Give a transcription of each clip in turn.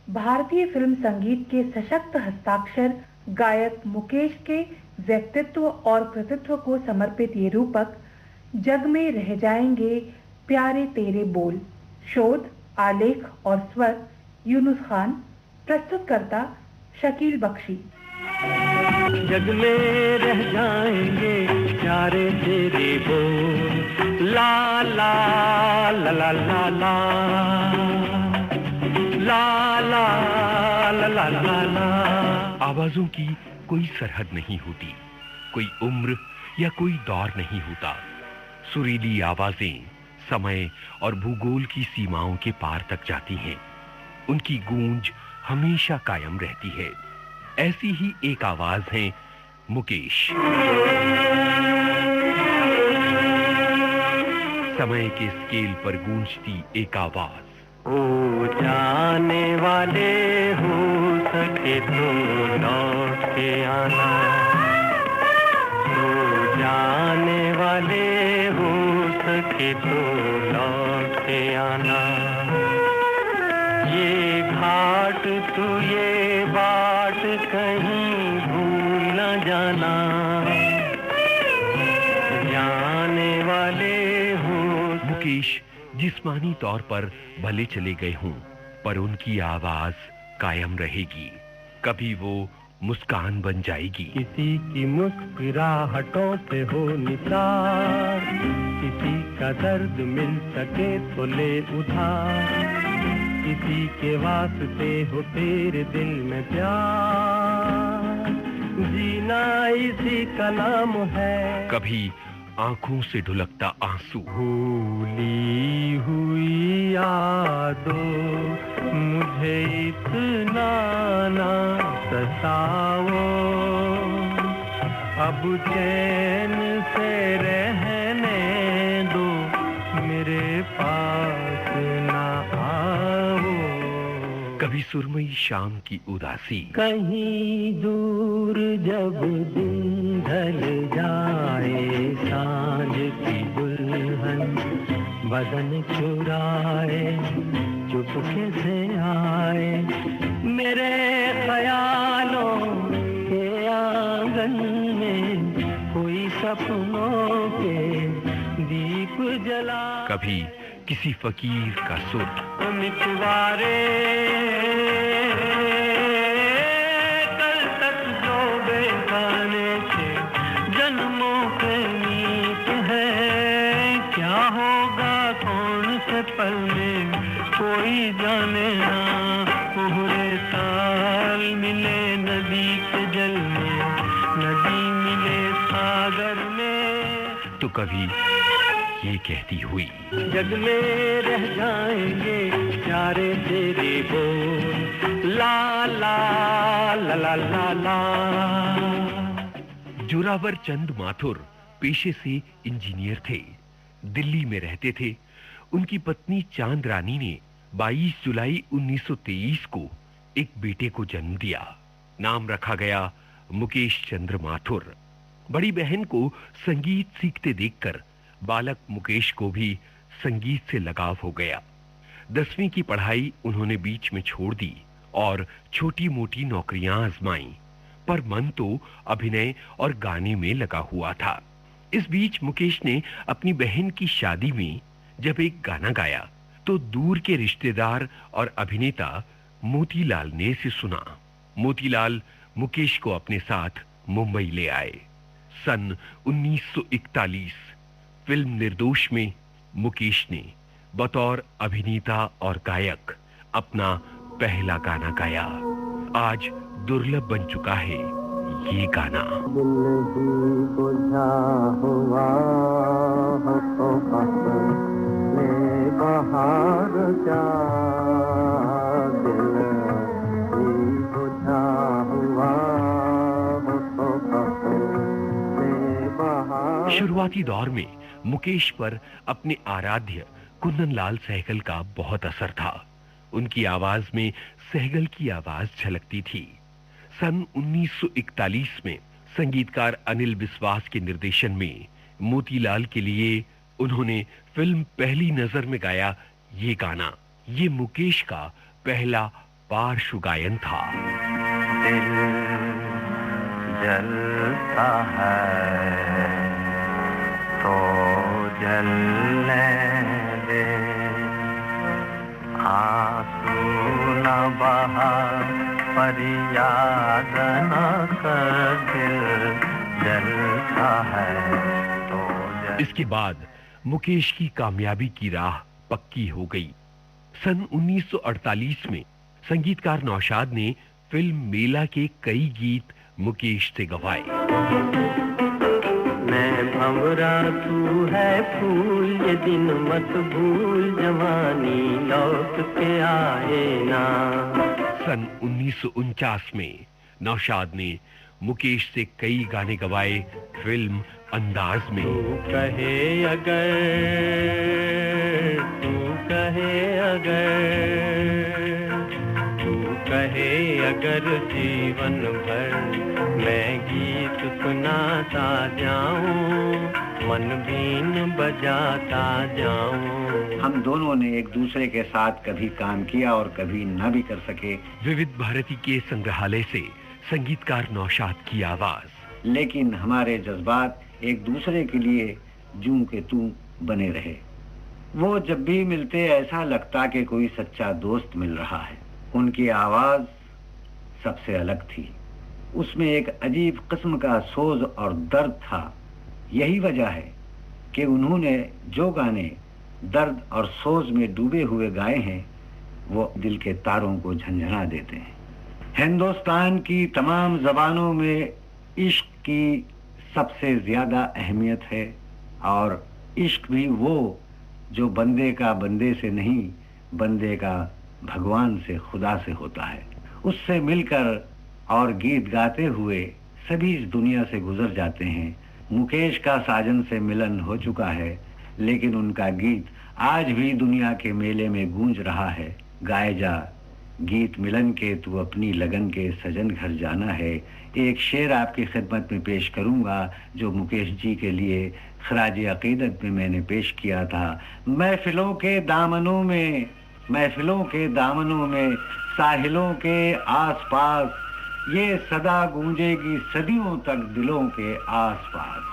भारतीय फिल्म संगीत के सशक्त हस्ताक्षर गायक मुकेश के व्यक्तित्व और कृतित्व को समर्पित ये रूपक जग में रह जाएंगे प्यारे तेरे बोल। शोध, आलेख और स्वर यूनुस खान। प्रस्तुतकर्ता शकील बख्शी। जग में रह जाएंगे प्यारे तेरे बोल, ला ला ला ला ला ला ला ला ला ला ला ला। आवाजों की कोई सरहद नहीं होती, कोई उम्र या कोई दौर नहीं होता। सुरीली आवाजें समय और भूगोल की सीमाओं के पार तक जाती हैं। उनकी गूंज हमेशा कायम रहती है। ऐसी ही एक आवाज है मुकेश। समय के स्केल पर गूंजती एक आवाज। ओ जाने वाले हो सके तो लौट के आना, ओ जाने वाले हो सके तो लौट के आना। ये घाट तू ये बाट कहीं भूल न जाना, जाने वाले हो। मुकेश जिस्मानी तौर पर भले चले गए हों, पर उनकी आवाज कायम रहेगी। कभी वो मुस्कान बन जाएगी। किसी की मुस्कुराहटों से हो निसार, किसी का दर्द मिल सके तो ले उधार, किसी के वास्ते हो तेरे दिल में प्यार, जीना इसी का नाम है। कभी आंखों से ढुलकता आंसू। भूली हुई यादों मुझे इतना ना सताओ, अब चैन से रहने दो, मेरे पास ना आओ। कभी सुरमई शाम की उदासी। कहीं दूर जब दिन ढल जाए, सांझ की दुल्हन बदन चुराए, चुपके से आए मेरे ख्यालों के आंगन में, कोई सपनों के दीप जला। कभी किसी फकीर का सुर। मितवारे कल तक जो बेगाने थे, जन्मों के नीत है, क्या होगा कौन से पल में कोई जाने ना। कोहरे ताल मिले नदी के जल में, नदी मिले सागर में। तो कभी ये कहती हुई, जग में रह जाएंगे प्यारे तेरे बोल, ला ला ला ला ला ला। जोरावर चंद माथुर पेशे से इंजीनियर थे, दिल्ली में रहते थे। उनकी पत्नी चांद रानी ने 22 जुलाई 1923 को एक बेटे को जन्म दिया। नाम रखा गया मुकेश चंद्र माथुर। बड़ी बहन को संगीत सीखते देखकर बालक मुकेश को भी संगीत से लगाव हो गया। 10वीं की पढ़ाई उन्होंने बीच में छोड़ दी और छोटी-मोटी नौकरियां आजमाई, पर मन तो अभिनय और गाने में लगा हुआ था। इस बीच मुकेश ने अपनी बहन की शादी में जब एक गाना गाया तो दूर के रिश्तेदार और अभिनेता मोतीलाल ने इसे सुना। मोतीलाल मुकेश को अपने साथ मुंबई ले आए। सन 1941 फिल्म निर्दोष में मुकेश ने बतौर अभिनेता और गायक अपना पहला गाना गाया। आज दुर्लभ बन चुका है ये गाना। दिल ही बुझा हुआ ले बहार जा, दिल ही बुझा हुआ ले बहार। शुरुआती दौर में मुकेश पर अपने आराध्य कुंदन लाल सहगल का बहुत असर था। उनकी आवाज में सहगल की आवाज झलकती थी। सन 1941 में संगीतकार अनिल विश्वास के निर्देशन में मोतीलाल के लिए उन्होंने फिल्म पहली नजर में गाया ये गाना। ये मुकेश का पहला पार्श्व गायन था। दिल जलता है तो जलने दे, आंसू न बहा फरियाद न कर, दिल जलता है तो इसके बाद मुकेश की कामयाबी की राह पक्की हो गई। सन 1948 में संगीतकार नौशाद ने फिल्म मेला के कई गीत मुकेश से गवाए। मैं भंवरा तू है फूल, ये दिन मत भूल, जवानी लौट के आए ना। सन 1949 में नौशाद ने मुकेश से कई गाने गवाए फिल्म अंदाज में। तू कहे अगर जीवन भर मैं गीत सुनाता जाऊं, मन बीन बजाता जाऊं। हम दोनों ने एक दूसरे के साथ कभी काम किया और कभी न भी कर सके। विविध भारती के संग्रहालय से संगीतकार नौशाद की आवाज, लेकिन हमारे जज्बात एक दूसरे के लिए जूं के तूं बने रहे। वो जब भी मिलते ऐसा लगता कि कोई सच्चा दोस्त मिल रहा है। उनकी आवाज सबसे अलग थी, उसमें एक अजीब किस्म का सोज और दर्द था। यही वजह है कि उन्होंने जो गाने दर्द और सोज में डूबे हुए गाए हैं, वो दिल के तारों को झंझना देते हैं। हिंदुस्तान की तमाम जबानों में इश्क की सबसे ज्यादा अहमियत है, और इश्क भी वो जो बंदे का बंदे से नहीं, बंदे का भगवान से, खुदा से होता है। उससे मिलकर और गीत गाते हुए सभी इस दुनिया से गुजर जाते हैं। मुकेश का साजन से मिलन हो चुका है, लेकिन उनका गीत आज भी दुनिया के मेले में गूंज रहा है। गाए जा गीत मिलन के, तू अपनी लगन के सजन घर जाना है। एक शेर आपकी खिदमत में पेश करूंगा जो मुकेश जी के लिए खराज अकीदत में मैंने पेश किया था। महफिलों के दामनों में साहिलों के आसपास, ये सदा गूंजेगी सदियों तक दिलों के आसपास।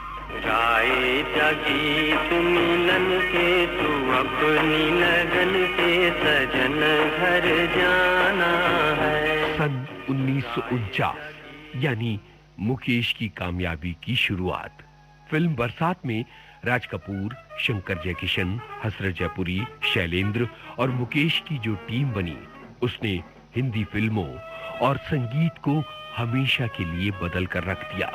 गाए जा गीत मिलन के, तू अपनी लगन से सजन घर जाना है। सन 1949 यानी मुकेश की कामयाबी की शुरुआत। फिल्म बरसात में राज कपूर, शंकर जयकिशन, हसरत जयपुरी, शैलेंद्र और मुकेश की जो टीम बनी, उसने हिंदी फिल्मों और संगीत को हमेशा के लिए बदल कर रख दिया।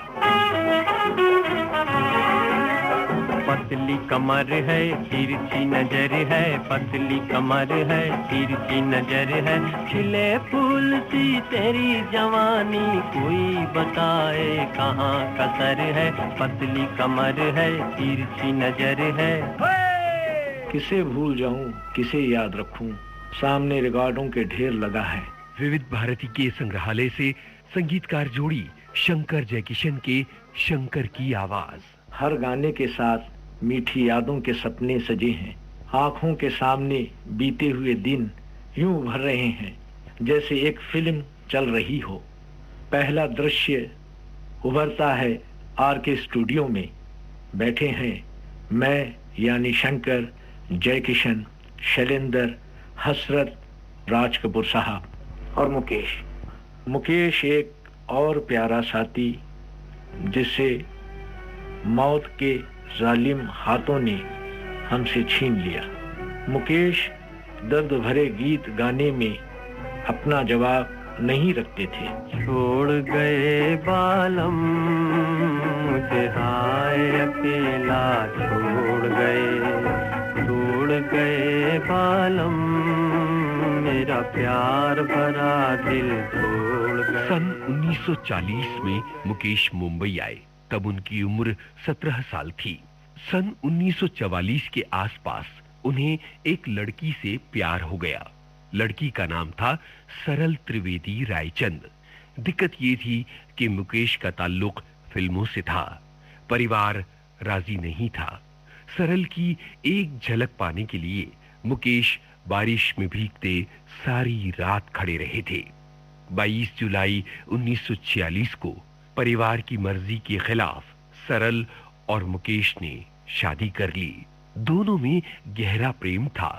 पतली कमर है, तिरछी नजर है, पतली कमर है, तिरछी नजर है, खिले फूल सी तेरी जवानी, कोई बताए कहाँ कसर है। पतली कमर है, तिरछी नजर है। किसे भूल जाऊं, किसे याद रखूं, सामने रिकॉर्डों के ढेर लगा है। विविध भारती के संग्रहालय से संगीतकार जोड़ी शंकर जयकिशन के शंकर की आवाज। हर गाने के साथ मीठी यादों के सपने सजे हैं। आंखों के सामने बीते हुए दिन यूं उभर रहे हैं जैसे एक फिल्म चल रही हो। पहला दृश्य उभरता है आर के स्टूडियो में। बैठे हैं मैं यानी शंकर, जयकिशन, शैलेंद्र, हसरत, राज कपूर साहब और मुकेश एक और प्यारा साथी जिसे मौत के जालिम हाथों ने हमसे छीन लिया। मुकेश दर्द भरे गीत गाने में अपना जवाब नहीं रखते थे। छोड़ गए बालम मुझे हाय अकेला, छोड़ गए बालम मेरा प्यार भरा दिल छोड़ गए। सन 1940 में मुकेश मुंबई आए, तब उनकी उम्र 17 साल थी। सन 1944 के आसपास उन्हें एक लड़की से प्यार हो गया। लड़की का नाम था सरल त्रिवेदी रायचंद। दिक्कत ये थी कि मुकेश का ताल्लुक फिल्मों से था, परिवार राजी नहीं था। सरल की एक झलक पाने के लिए मुकेश बारिश में भीगते सारी रात खड़े रहे थे। 22 जुलाई 1946 को परिवार की मर्जी के खिलाफ सरल और मुकेश ने शादी कर ली। दोनों में गहरा प्रेम था।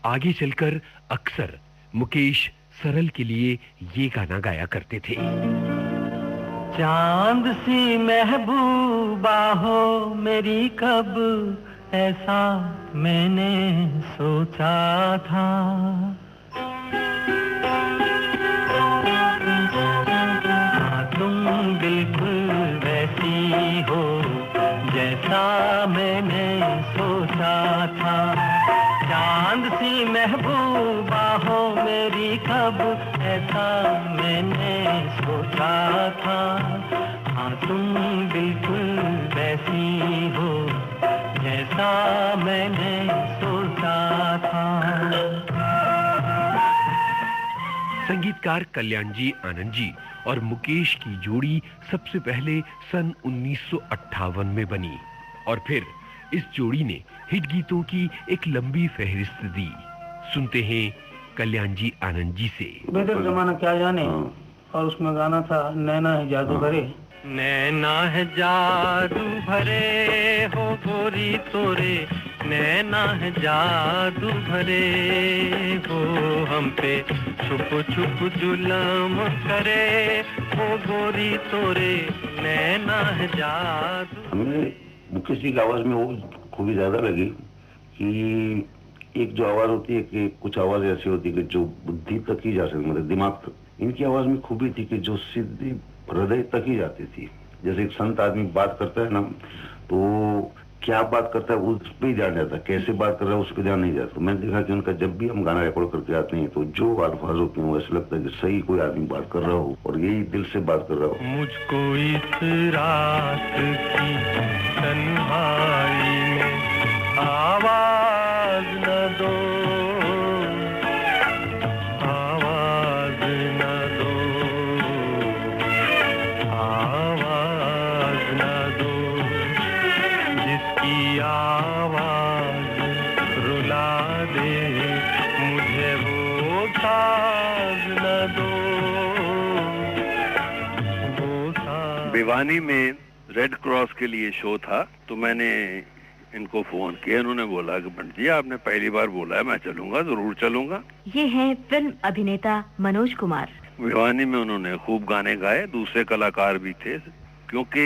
आगे चलकर अक्सर मुकेश सरल के लिए ये गाना गाया करते थे। चांद सी महबूबा हो मेरी, कब ऐसा मैंने सोचा था। तुम बिल्कुल वैसी हो जैसा मैंने सोचा था। चांद सी महबूबा हो मेरी, कब ऐसा मैंने सोचा था। हाँ तुम बिल्कुल वैसी हो जैसा मैंने सोचा था। संगीतकार कल्याण जी आनंद जी और मुकेश की जोड़ी सबसे पहले सन 1958 में बनी और फिर इस जोड़ी ने हिट गीतों की एक लंबी फहरिस्त दी। सुनते हैं कल्याण जी आनंद जी से। बेहतर जमाना क्या जाने, और उसमें गाना था नैना है जादू भरे। नैना है जादू भरे हो गोरी तोरे, नैना है जादू भरे हो हम पे छुप छुप जुल्म करे हो गोरी तोरे, नैना है जादू। हमें मुकेश जी की आवाज में वो खूबी ज्यादा लगी कि एक जो आवाज होती है कि कुछ आवाज ऐसी होती है कि जो बुद्धि तक ही जा सकती, मतलब दिमाग तक। इनकी आवाज में खूबी थी कि जो सीधी हृदय तक ही जाती थी। जैसे एक संत आदमी बात करता है ना, तो क्या बात करता है उस पर ही ध्यान जाता है, कैसे बात कर रहा है उस पर ध्यान नहीं जाता। मैंने देखा कि उनका जब भी हम गाना रिकॉर्ड करके आते हैं तो जो अल्फाज होते हैं वो ऐसा लगता है कि सही कोई आदमी बात कर रहा हो और यही दिल से बात कर रहा हो। मुझको इस रात की तन्हाई में आवाज न दो, आवाज न दो, आवाज न दो, जिसकी आवाज रुला दे मुझे वो साज न दो, वो साज। भिवानी में रेड क्रॉस के लिए शो था, तो मैंने इनको फोन किया। इन्होंने बोला कि पंडित जी आपने पहली बार बोला है, मैं चलूंगा, जरूर चलूंगा। ये हैं फिल्म अभिनेता मनोज कुमार। भिवानी में उन्होंने खूब गाने गाए, दूसरे कलाकार भी थे। क्योंकि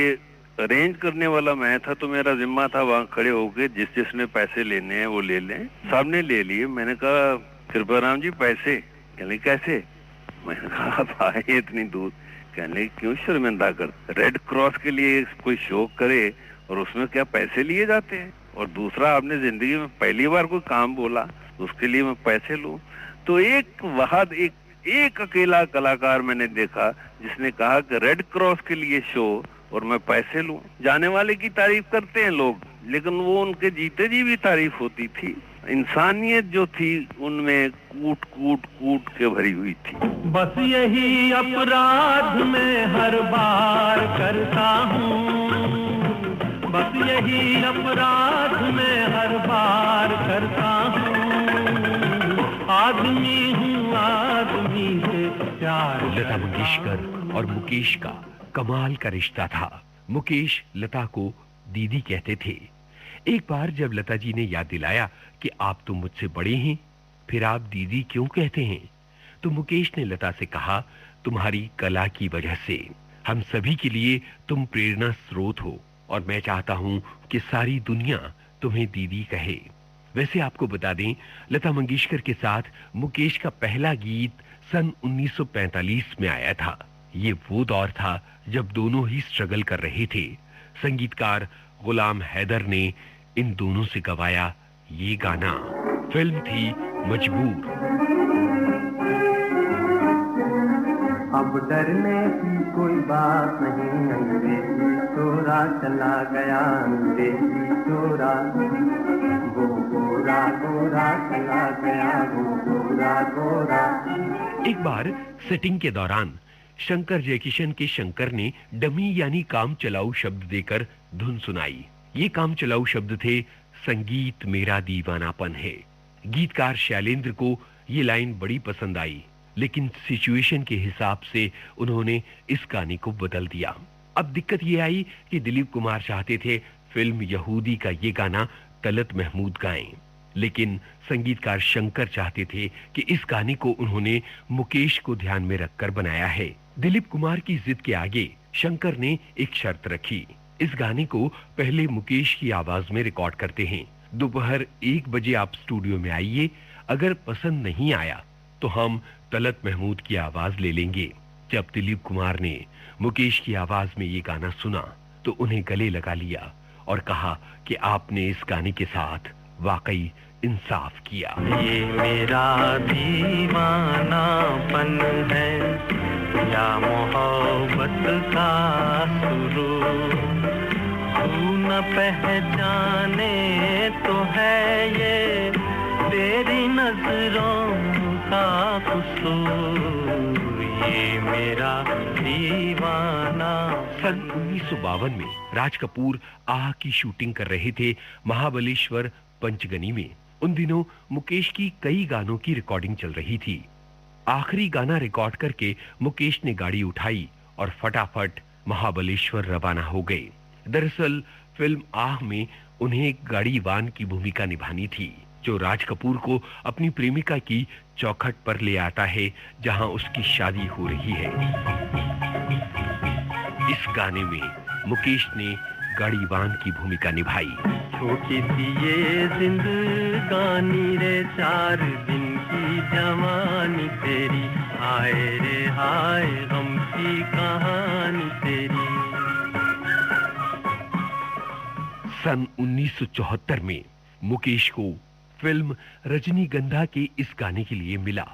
अरेंज करने वाला मैं था तो मेरा जिम्मा था वहाँ खड़े होके जिस जिसने पैसे लेने हैं वो ले लें। सबने ले लिए। मैंने कहा कृपाराम जी पैसे? कहने कैसे? मैंने कहा आप आए इतनी दूर। कहने क्यों शर्मिंदा कर, रेड क्रॉस के लिए कोई शो करे और उसमें क्या पैसे लिए जाते हैं? और दूसरा आपने जिंदगी में पहली बार कोई काम बोला उसके लिए मैं पैसे लूं? तो एक अकेला कलाकार मैंने देखा जिसने कहा कि रेड क्रॉस के लिए शो और मैं पैसे लूं। जाने वाले की तारीफ करते हैं लोग, लेकिन वो उनके जीते जी भी तारीफ होती थी। इंसानियत जो थी उनमें कूट कूट कूट के भरी हुई थी। बस यही अपराध मैं हर बार करता हूँ, बस यही अपराध मैं हर बार करता हूँ। आदमी हूँ आदमी से प्यार। लता मंगेशकर और मुकेश का कमाल का रिश्ता था। मुकेश लता को दीदी कहते थे। एक बार जब लता जी ने याद दिलाया कि आप तो मुझसे बड़े हैं, फिर आप दीदी क्यों कहते हैं, तो मुकेश ने लता से कहा तुम्हारी कला की वजह से हम सभी के लिए तुम प्रेरणा स्रोत हो और मैं चाहता हूं कि सारी दुनिया तुम्हें दीदी कहे। वैसे आपको बता दें, लता मंगेशकर के साथ मुकेश का पहला गीत सन 1945 में आया था। ये वो दौर था जब दोनों ही स्ट्रगल कर रहे थे। संगीतकार गुलाम हैदर ने इन दोनों से गवाया ये गाना। फिल्म थी मजबूर। अब डरने की कोई बात नहीं, अंग्रेजी चोरा चला गया, अंग्रेजी चोरा, वो गोरा गोरा चला गया, वो गोरा गोरा। एक बार सेटिंग के दौरान शंकर जयकिशन के शंकर ने डमी यानी काम चलाऊ शब्द देकर धुन सुनाई। ये काम चलाऊ शब्द थे संगीत मेरा दीवानापन है। गीतकार शैलेंद्र को ये लाइन बड़ी पसंद आई, लेकिन सिचुएशन के हिसाब से उन्होंने इस गाने को बदल दिया। अब दिक्कत ये आई कि दिलीप कुमार चाहते थे फिल्म यहूदी का ये गाना तलत महमूद गाएं, लेकिन संगीतकार शंकर चाहते थे कि इस गाने को उन्होंने मुकेश को ध्यान में रखकर बनाया है। दिलीप कुमार की जिद के आगे शंकर ने एक शर्त रखी, इस गाने को पहले मुकेश की आवाज में रिकॉर्ड करते हैं, दोपहर 1 बजे आप स्टूडियो में आइए, अगर पसंद नहीं आया तो हम तलत महमूद की आवाज ले लेंगे। जब दिलीप कुमार ने मुकेश की आवाज में ये गाना सुना तो उन्हें गले लगा लिया और कहा कि आपने इस गाने के साथ वाकई इंसाफ किया। ये मेरा दीवानापन है या मोहब्बत का सुरूर, तू न पहचाने तो है ये तेरी नजरों का कसूर, ये मेरा दीवाना। सन 1952 में राज कपूर आह की शूटिंग कर रहे थे महाबलेश्वर पंचगनी में। उन दिनों मुकेश की कई गानों की रिकॉर्डिंग चल रही थी। आखिरी गाना रिकॉर्ड करके मुकेश ने गाड़ी उठाई और फटाफट महाबलेश्वर रवाना हो गए। दरअसल फिल्म आह में उन्हें एक गाड़ीवान की भूमिका निभानी थी, जो राज कपूर को अपनी प्रेमिका की चौखट पर ले आता है जहां उसकी शादी हो रही है। इस गाने में मुकेश ने गाड़ीवान की भूमिका निभाई। छोटी सी ये जिंदगानी रे, 4 दिन की जवानी तेरी, हाय रे हाय गम की कहानी तेरी। सन 1974 में मुकेश को फिल्म रजनीगंधा के इस गाने के लिए मिला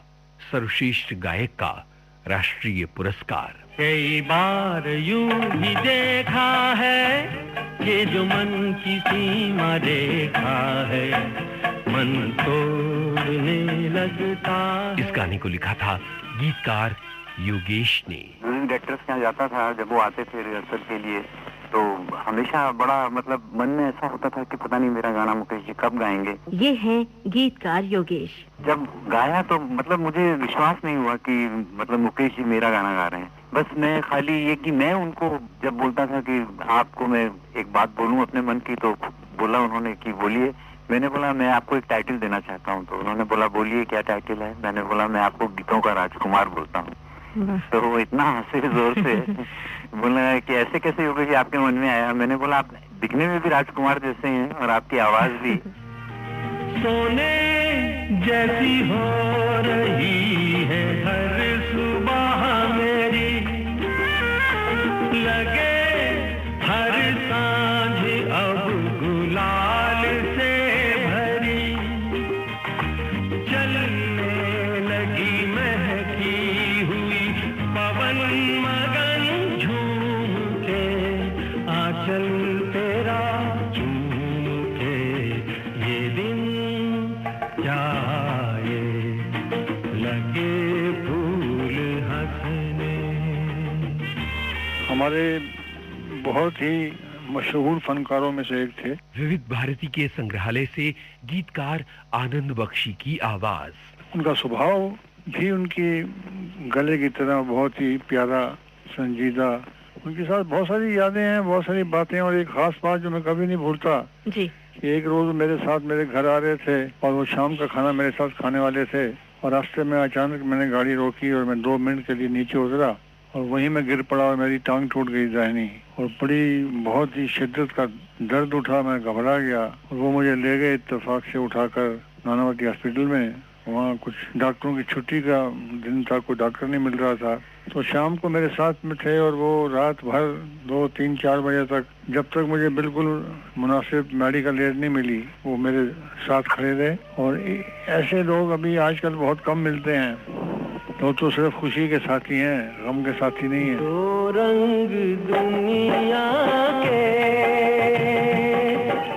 सर्वश्रेष्ठ गायक का राष्ट्रीय पुरस्कार। कई बार यूं ही देखा है ये जो मन की सीमा रेखा है, मन तोड़ने लगता। इस गाने को लिखा था गीतकार योगेश ने। डायरेक्टर्स के यहाँ जाता था, जब वो आते थे रिहर्सल के लिए तो हमेशा बड़ा मतलब मन में ऐसा होता था कि पता नहीं मेरा गाना मुकेश जी कब गाएंगे। ये हैं गीतकार योगेश। जब गाया तो मतलब मुझे विश्वास नहीं हुआ कि मतलब मुकेश जी मेरा गाना गा रहे हैं। बस मैं खाली ये कि मैं उनको जब बोलता था कि आपको मैं एक बात बोलूं अपने मन की, तो बोला उन्होंने कि बोलिए। मैंने बोला मैं आपको एक टाइटल देना चाहता हूं, तो उन्होंने बोला बोलिए क्या टाइटल है। मैंने बोला मैं आपको गीतों का राजकुमार बोलता हूँ। तो वो इतना हंसे जोर से, बोला कि ऐसे कैसे योगेश जी आपके मन में आया। मैंने बोला आप दिखने में भी राजकुमार जैसे हैं और आपकी आवाज भी सोने जैसी हो रही है हर सुबह मेरी, लगे हर सांझ अब गुलाल से भरी, चलने लगी महकी हुई पवन मगन झूम के, आंचल तेरा झूम के ये दिन जाए, लगे फूल हंसने। हमारे बहुत ही मशहूर फनकारों में से एक थे। विविध भारती के संग्रहालय से गीतकार आनंद बख्शी की आवाज। उनका स्वभाव भी उनकी गले की तरह बहुत ही प्यारा, संजीदा। उनके साथ बहुत सारी यादें हैं, बहुत सारी बातें, और एक खास बात जो मैं कभी नहीं भूलता जी। एक रोज मेरे साथ मेरे घर आ रहे थे और वो शाम का खाना मेरे साथ खाने वाले थे, और रास्ते में अचानक मैंने गाड़ी रोकी और मैं 2 मिनट के लिए नीचे उतरा और वहीं मैं गिर पड़ा और मेरी टांग टूट गई दाहिनी, और बड़ी बहुत ही शिद्दत का दर्द उठा। मैं घबरा गया और वो मुझे ले गए इत्तेफाक से उठाकर नानावती हॉस्पिटल में। वहाँ कुछ डॉक्टरों की छुट्टी का दिन था, कोई डॉक्टर नहीं मिल रहा था, तो शाम को मेरे साथ में थे और वो रात भर 2, 3, 4 बजे तक, जब तक मुझे बिल्कुल मुनासिब मेडिकल एड नहीं मिली, वो मेरे साथ खड़े रहे। और ऐसे लोग अभी आजकल बहुत कम मिलते हैं। तो सिर्फ खुशी के साथी हैं, गम के साथी नहीं है। दो रंग दुनिया के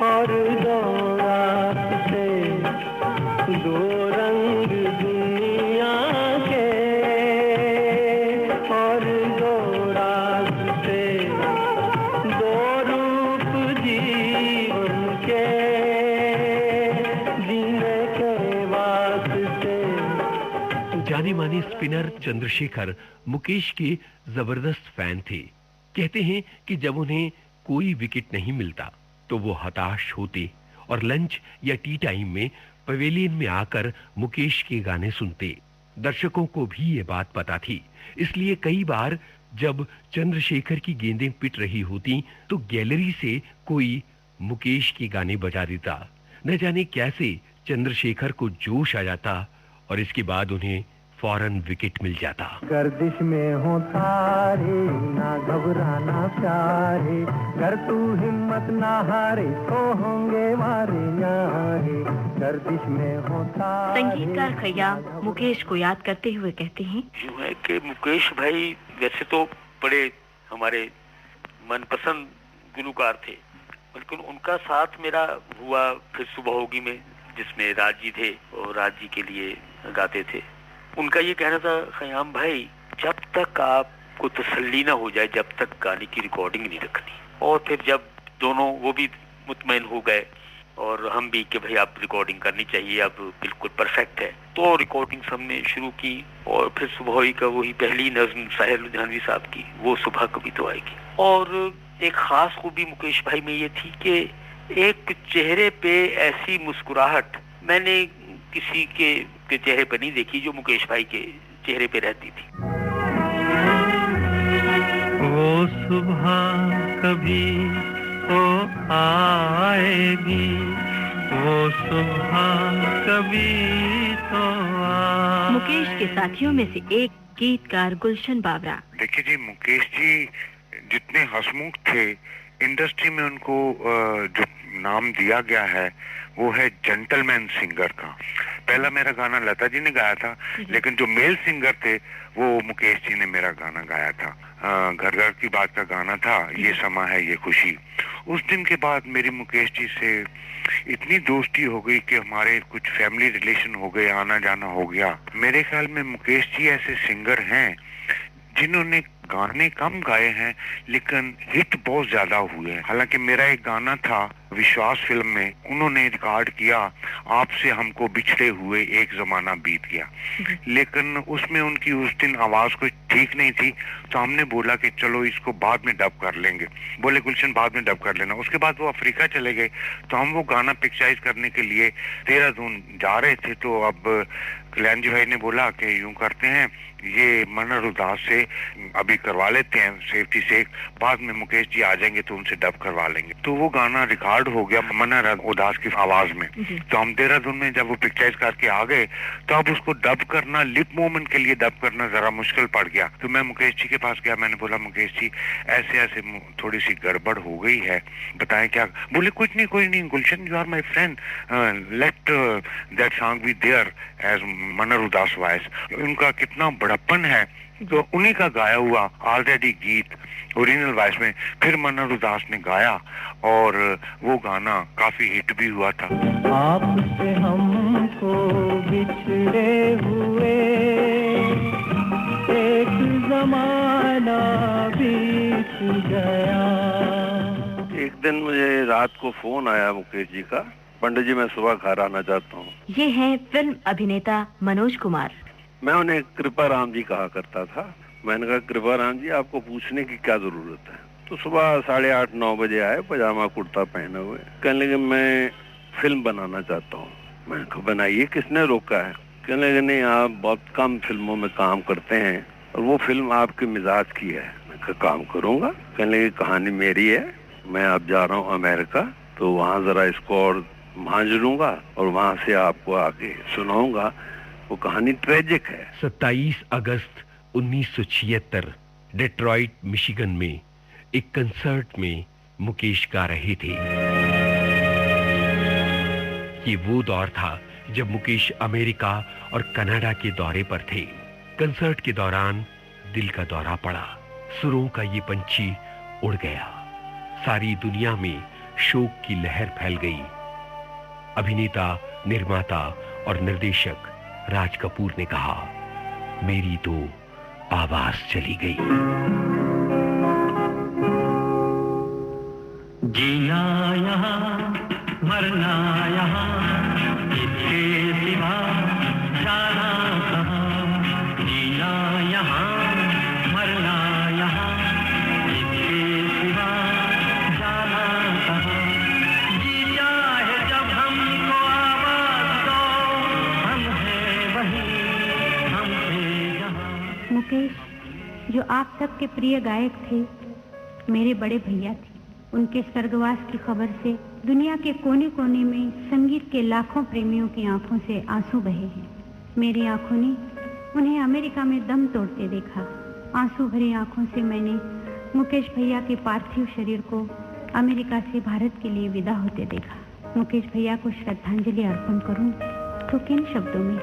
और दो रास्ते, दो रंग दुनिया के और दो रास्ते, दो रूप जीवन के, जीने के पुराने स्पिनर चंद्रशेखर मुकेश के जबरदस्त फैन थे। कहते हैं कि जब उन्हें कोई विकेट नहीं मिलता तो वो हताश होते और लंच या टी टाइम में पवेलियन में आकर मुकेश के गाने सुनते। दर्शकों को भी ये बात पता थी, इसलिए कई बार जब चंद्रशेखर की गेंदें पिट रही होती तो गैलरी से कोई मुकेश के गाने बजा देता। न जाने कैसे चंद्रशेखर को जोश आ जाता और इसके बाद उन्हें फौरन विकेट मिल जाता। गर्दिश में हो तारे, ना घबराना प्यारे, कर तू हिम्मत ना हारे, तो होंगे मारे यारे, गर्दिश में हो तारे। संगीतकार खयाम मुकेश को याद करते हुए कहते हैं, यूं है कि मुकेश भाई वैसे तो बड़े हमारे मनपसंद गुलकार थे, लेकिन उनका साथ मेरा हुआ फिर सुबह होगी में, जिसमें राज जी थे और राज जी के लिए गाते थे। उनका ये कहना था, खयाम भाई जब तक आपको तसल्ली ना हो जाए जब तक गाने की रिकॉर्डिंग नहीं रखनी। और फिर जब दोनों वो भी मुतमईन हो गए और हम भी कि भाई आप रिकॉर्डिंग करनी चाहिए, अब बिल्कुल परफेक्ट है, तो रिकॉर्डिंग हमने शुरू की। और फिर सुबह का वही पहली नज़्म साहिर लुधियानवी साहब की, वो सुबह कभी तो आएगी। और एक खास खूबी मुकेश भाई में ये थी कि एक चेहरे पे ऐसी मुस्कुराहट मैंने किसी के चेहरे पर नहीं देखी जो मुकेश भाई के चेहरे पे रहती थी। वो सुबह कभी तो आएगी, वो सुबह कभी तो आएगी। मुकेश के साथियों में से एक गीतकार गुलशन बावरा। देखिए जी, मुकेश जी जितने हंसमुख थे, इंडस्ट्री में उनको जो नाम दिया गया है वो है जेंटलमैन सिंगर का। पहला मेरा गाना लता जी ने गाया था, लेकिन जो मेल सिंगर थे वो मुकेश जी ने मेरा गाना गाया था। घर घर की बात का गाना था, ये समा है ये खुशी। उस दिन के बाद मेरी मुकेश जी से इतनी दोस्ती हो गई कि हमारे कुछ फैमिली रिलेशन हो गए, आना जाना हो गया। मेरे ख्याल में मुकेश जी ऐसे सिंगर हैं जिन्होंने गाने कम गाए हैं लेकिन हिट बहुत ज्यादा हुए हैं। हालांकि मेरा एक गाना था विश्वास फिल्म में, उन्होंने रिकॉर्ड किया, आपसे हमको बिछड़े हुए एक जमाना बीत गया, लेकिन उसमें उनकी उस दिन आवाज कोई ठीक नहीं थी, तो हमने बोला कि चलो इसको बाद में डब कर लेंगे। बोले गुलशन बाद में डब कर लेना। उसके बाद वो अफ्रीका चले गए, तो हम वो गाना पिक्चराइज करने के लिए देहरादून जा रहे थे। तो अब कल्याण जी भाई ने बोला कि यूं करते हैं, ये मनहर उदास से अभी करवा लेते हैं सेफ्टी से, बाद में मुकेश जी आ जाएंगे तो उनसे डब करवा लेंगे। तो वो गाना रिकॉर्ड हो गया मनहर उदास की आवाज में। तो हम देहरादून में जब वो पिक्चराइज करके आ गए तो अब उसको डब करना, लिप मूवमेंट के लिए डब करना जरा मुश्किल पड़ गया। तो मैं मुकेश जी के पास गया, मैंने बोला मुकेश जी ऐसे ऐसे थोड़ी सी गड़बड़ हो गई है, बताएं क्या। बोले कुछ नहीं, कोई नहीं Gulshan, you are my friend, let that song be there as Manhar Udhas voice. उनका कितना बड़प्पन है, तो उन्हीं का गाया हुआ ऑलरेडी गीत ओरिजिनल वॉइस में फिर मनहर उदास ने गाया और वो गाना काफी हिट भी हुआ था। आपसे हमको बिछड़े हुए एक जमाना बीत गया। एक दिन मुझे रात को फोन आया मुकेश जी का, पंडित जी मैं सुबह घर आना चाहता हूँ। ये हैं फिल्म अभिनेता मनोज कुमार। मैं उन्हें कृपा राम जी कहा करता था। मैंने कहा कृपा राम जी आपको पूछने की क्या जरूरत है। तो सुबह 8:30-9 बजे आए, पजामा कुर्ता पहने हुए, कहने लगे मैं फिल्म बनाना चाहता हूँ। मैंने कहा बनाइए, किसने रोका है। कहने लगे नहीं आप बहुत कम फिल्मों में काम करते हैं और वो फिल्म आपके मिजाज की है। मैं कहा काम करूँगा। कहने लगे कहानी मेरी है, मैं अब जा रहा हूँ अमेरिका, तो वहाँ जरा इसको और भांज लूंगा और वहाँ से आपको आगे सुनाऊंगा। वो कहानी ट्रेजिक है। 27 अगस्त 1976 डेट्रॉइट मिशिगन में एक कंसर्ट में मुकेश गा रहे थे। ये वो दौर था जब मुकेश अमेरिका और कनाडा के दौरे पर थे। कंसर्ट के दौरान दिल का दौरा पड़ा, सुरों का ये पंछी उड़ गया, सारी दुनिया में शोक की लहर फैल गई। अभिनेता, निर्माता और निर्देशक राज कपूर ने कहा, मेरी तो आवाज चली गई। जीना यहाँ मरना यहाँ, इसके सिवा जाना कहाँ, जो आप सबके प्रिय गायक थे, मेरे बड़े भैया थे। उनके स्वर्गवास की खबर से दुनिया के कोने कोने में संगीत के लाखों प्रेमियों की आंखों से आंसू बहे हैं। मेरी आंखों ने उन्हें अमेरिका में दम तोड़ते देखा। आंसू भरी आंखों से मैंने मुकेश भैया के पार्थिव शरीर को अमेरिका से भारत के लिए विदा होते देखा। मुकेश भैया को श्रद्धांजलि अर्पण करूं तो किन शब्दों में,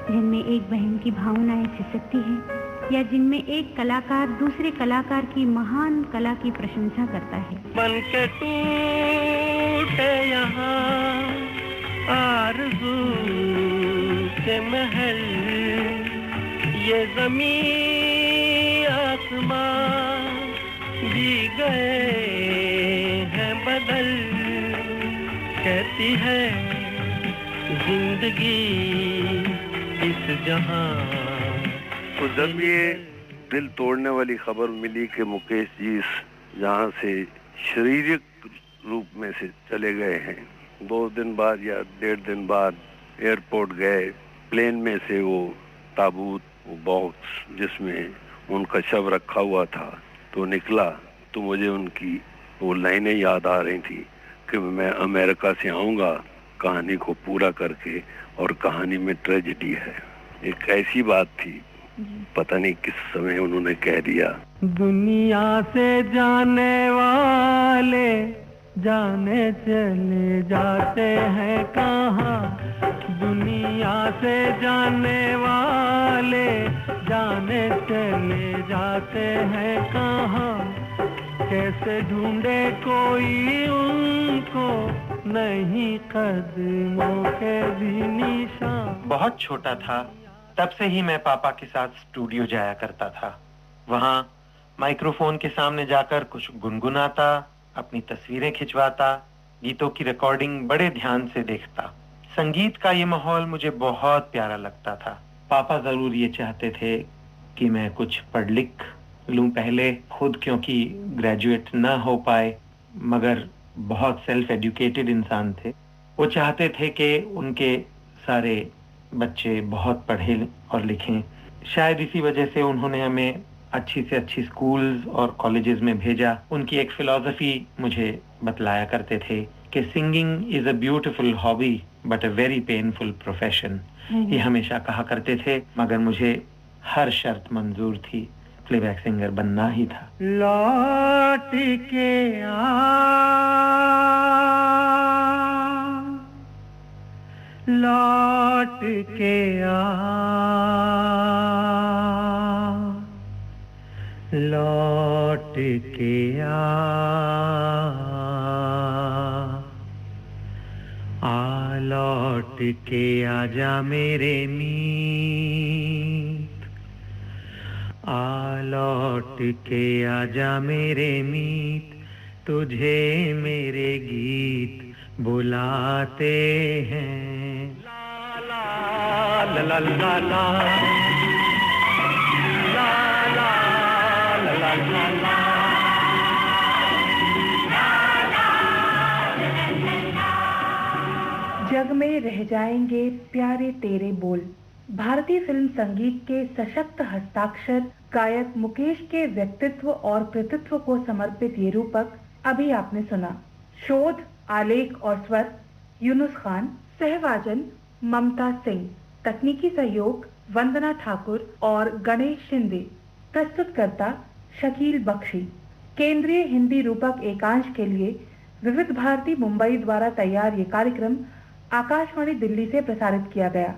जिनमें एक बहन की भावनाएं सिसकती हैं या जिनमें एक कलाकार दूसरे कलाकार की महान कला की प्रशंसा करता है। बन के टूटे यहाँ आरज़ू के महल, ये ज़मीन आसमान भी गए हैं बदल। कहती है जिंदगी इस जहां। तो जब ये दिल तोड़ने वाली खबर मिली कि मुकेश जी यहाँ से शारीरिक रूप में से चले गए हैं, 2 दिन बाद या 1.5 दिन बाद एयरपोर्ट गए, प्लेन में से वो ताबूत, वो बॉक्स जिसमें उनका शव रखा हुआ था तो निकला, तो मुझे उनकी वो लाइनें याद आ रही थी कि मैं अमेरिका से आऊँगा कहानी को पूरा करके, और कहानी में ट्रेजेडी है। एक ऐसी बात थी, पता नहीं किस समय उन्होंने कह दिया। दुनिया से जाने वाले जाने चले जाते हैं कहाँ, दुनिया से जाने वाले जाने चले जाते हैं कहाँ। कैसे ढूंढे कोई उनको, नहीं कदमों के भी निशान। बहुत छोटा था तब से ही मैं पापा के साथ स्टूडियो जाया करता था। वहाँ माइक्रोफोन के सामने जाकर कुछ गुनगुनाता, अपनी तस्वीरें खिंचवाता, गीतों की रिकॉर्डिंग बड़े ध्यान से देखता। संगीत का ये माहौल मुझे बहुत प्यारा लगता था। पापा जरूर ये चाहते थे कि मैं कुछ पढ़ लिख लूं पहले खुद, क्योंकि ग्रेजुएट ना हो पाए, मगर बहुत सेल्फ एजुकेटेड इंसान थे। वो चाहते थे कि उनके सारे बच्चे बहुत पढ़े और लिखें। शायद इसी वजह से उन्होंने हमें अच्छी से अच्छी स्कूल्स और कॉलेजेस में भेजा। उनकी एक फिलॉसफी मुझे बतलाया करते थे कि singing is a beautiful hobby but a very painful profession. ये हमेशा कहा करते थे, मगर मुझे हर शर्त मंजूर थी, प्लेबैक सिंगर बनना ही था। लौट के लौट के लौट के लौट के आजा मेरे मीत, लौट के आजा मेरे मीत, तुझे मेरे गीत बुलाते हैं। ला ला ला ला ला ला ला ला ला ला। जग में रह जाएंगे प्यारे तेरे बोल। भारतीय फिल्म संगीत के सशक्त हस्ताक्षर गायक मुकेश के व्यक्तित्व और कृतित्व को समर्पित ये रूपक अभी आपने सुना। शोध, आलेख और स्वर यूनुस खान, सहवाजन ममता सिंह, तकनीकी सहयोग वंदना ठाकुर और गणेश शिंदे, प्रस्तुतकर्ता शकील बख्शी। केंद्रीय हिंदी रूपक एकांश के लिए विविध भारती मुंबई द्वारा तैयार ये कार्यक्रम आकाशवाणी दिल्ली से प्रसारित किया गया।